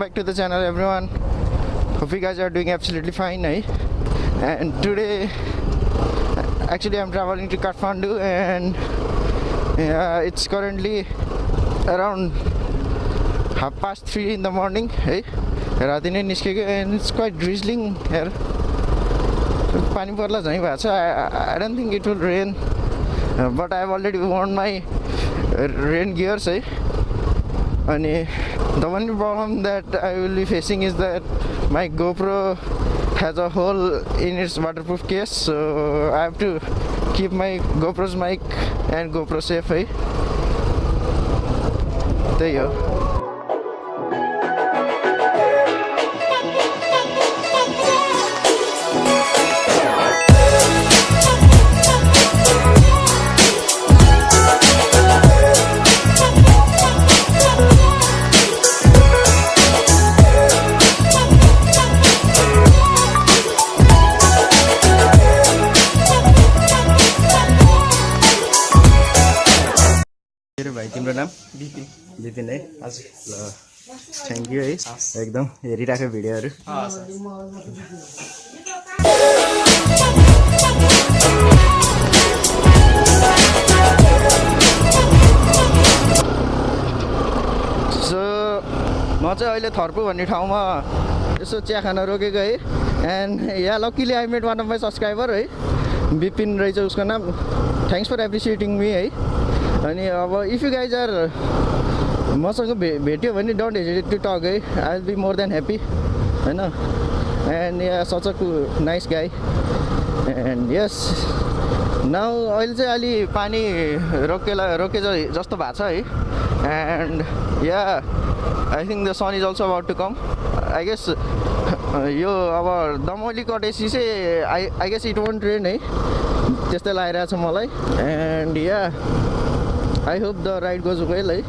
back to the channel, everyone. Hope you guys are doing absolutely fine, eh? And today actually I'm traveling to Kathmandu, and it's currently around 3:30 in the morning, eh? And it's quite drizzling here. Pani parla jai bhacha. I don't think it will rain, but I've already worn my rain gears, eh? And the only problem that I will be facing is that my GoPro has a hole in its waterproof case, so I have to keep my GoPro's mic and GoPro safe, eh? There you go. भाइ तिम्रो नाम बिपिन बिपिन है हजुर ल thank you है एकदम हेरिराख्यो भिडियोहरु सो म चाहिँ अहिले थर्पु भन्ने ठाउँमा यसो चिया खान रोकेको है एन्ड या luckily I met one of my subscriber है बिपिन रहेछ उसको नाम थ्यांक्स फर एप्रिसिएटिङ मी है अनि अब इफ यु गाइज आर मसँग भेट्यो भने डोन्ट हेजिटेट टु टक है I will be more than happy हैन and yeah such a nice guy and yes now अहिले चाहिँ अलि पानी रोके जस्तो भएको छ है and yeah I think the sun is also about to come I guess यो अब दमौली कटेपछि चाहिँ I guess it won't rain है त्यस्तै लागिरहेको छ मलाई एन्ड या I hope the ride goes well, eh?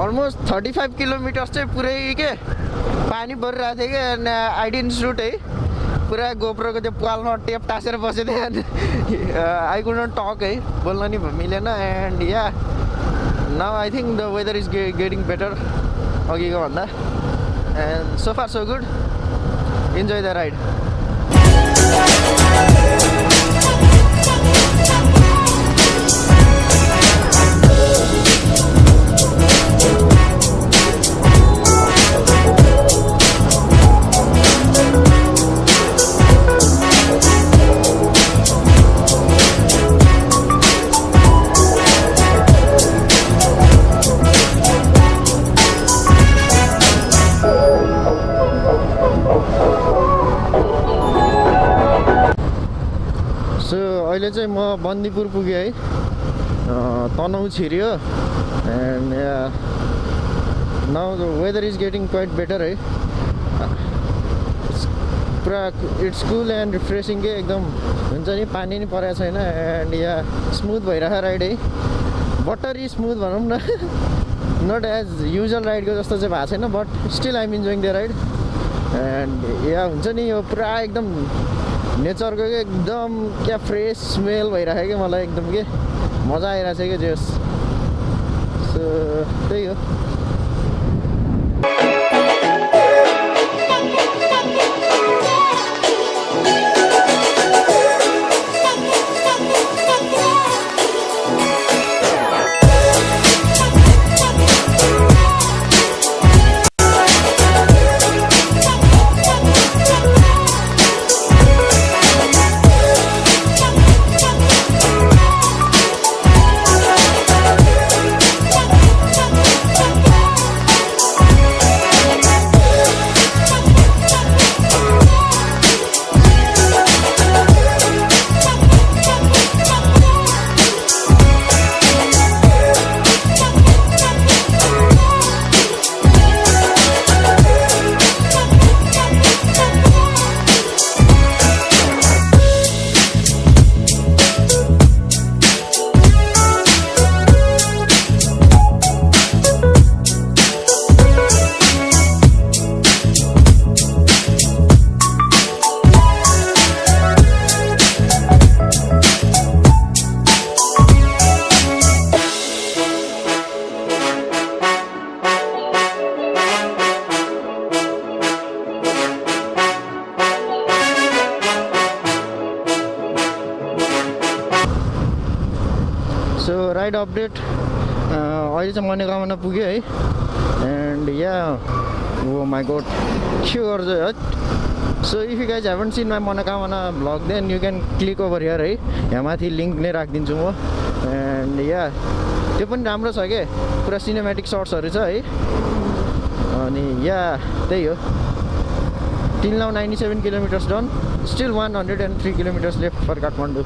Almost 35 kilometers चाहिँ पुरै के पानी परिरहेको थियो के एन्ड आई डिडन्ट सुट है पुरा गोप्रोको त्यो पालमा टेप टासेर बसेको थिएँ एन्ड आई कुड नट टक है बोल्न नि मिलेन एन्ड या now I think the weather is getting better अघिको भन्दा and so far so good. Enjoy the ride. अहिले चाहिँ म बन्दीपुर पुगेँ है तनहु छिर्यो and now the weather is getting quite better है पुरा इट्स कुल एन्ड रिफ्रेसिङ के एकदम हुन्छ नि पानी नि परेको छैन एन्ड या स्मुथ भइरहेको राइड है बटरी स्मुथ भनौँ न नट एज युजुअल राइडको जस्तो चाहिँ भएको छैन बट स्टिल आइम इन्जोइङ द राइड एन्ड या हुन्छ नि यो पुरा एकदम नेचरको के एकदम क्या फ्रेस स्मेल भइरहेको क्या मलाई एकदम के मजा आइरहेको छ क्या जस सो त्यही हो राइड अपडेट अहिले चाहिँ मनोकामना पुग्यो है एन्ड या ओ माई गॉड के गर्छ है so if you guys haven't seen my Manakamana vlog then you can click over here है यहाँ माथि लिङ्क नै राखिदिन्छु म एन्ड या त्यो पनि राम्रो छ के पुरा सिनेमेटिक सर्ट्सहरू छ है अनि या त्यही हो till now 97 kilometers done still 103 kilometers left for Kathmandu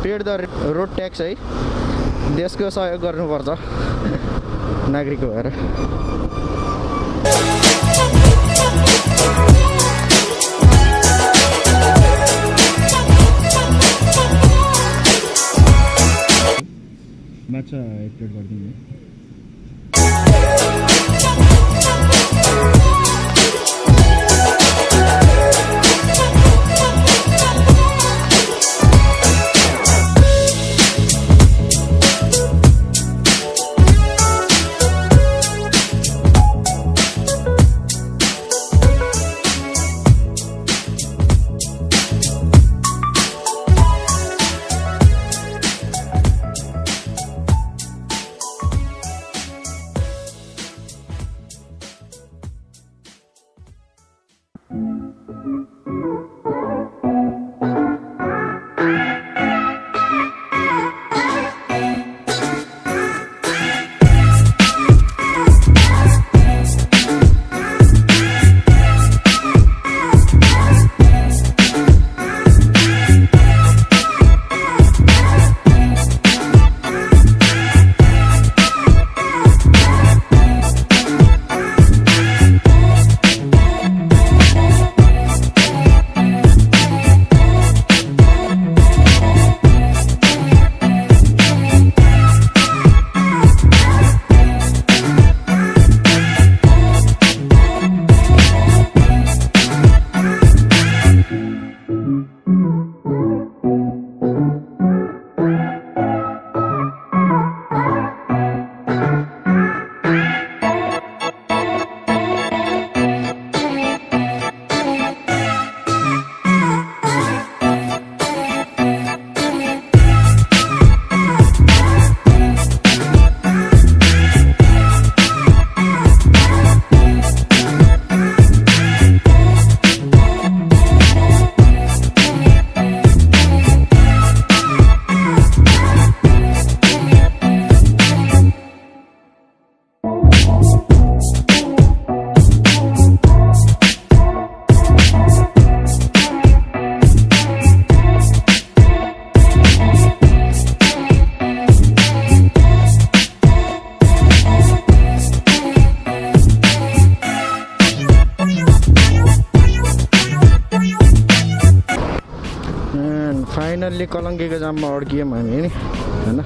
paid the road tax है देशको सहयोग गर्नुपर्छ नागरिक भएर माछा एक प्लेट गरिदिनु फाइनल्ली कलङ्कीको जाममा अड्कियौँ हामी नि हैन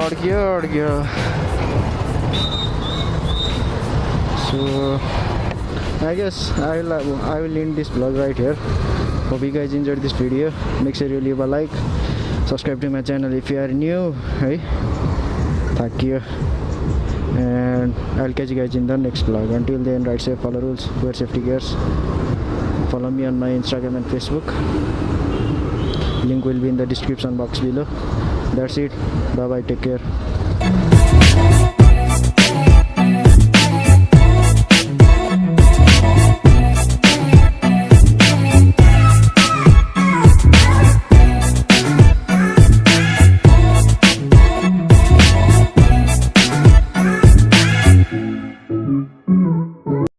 अड्कियो so I guess I will end this vlog right here. Hope you guys enjoyed this video. Make sure you leave a like, subscribe to my channel if you are new. Hey, thank you, and I'll catch you guys in the next vlog. Until then, ride safe, follow rules, wear safety gears. Follow me on my Instagram and Facebook. Link will be in the description box below. That's it, bye bye, take care.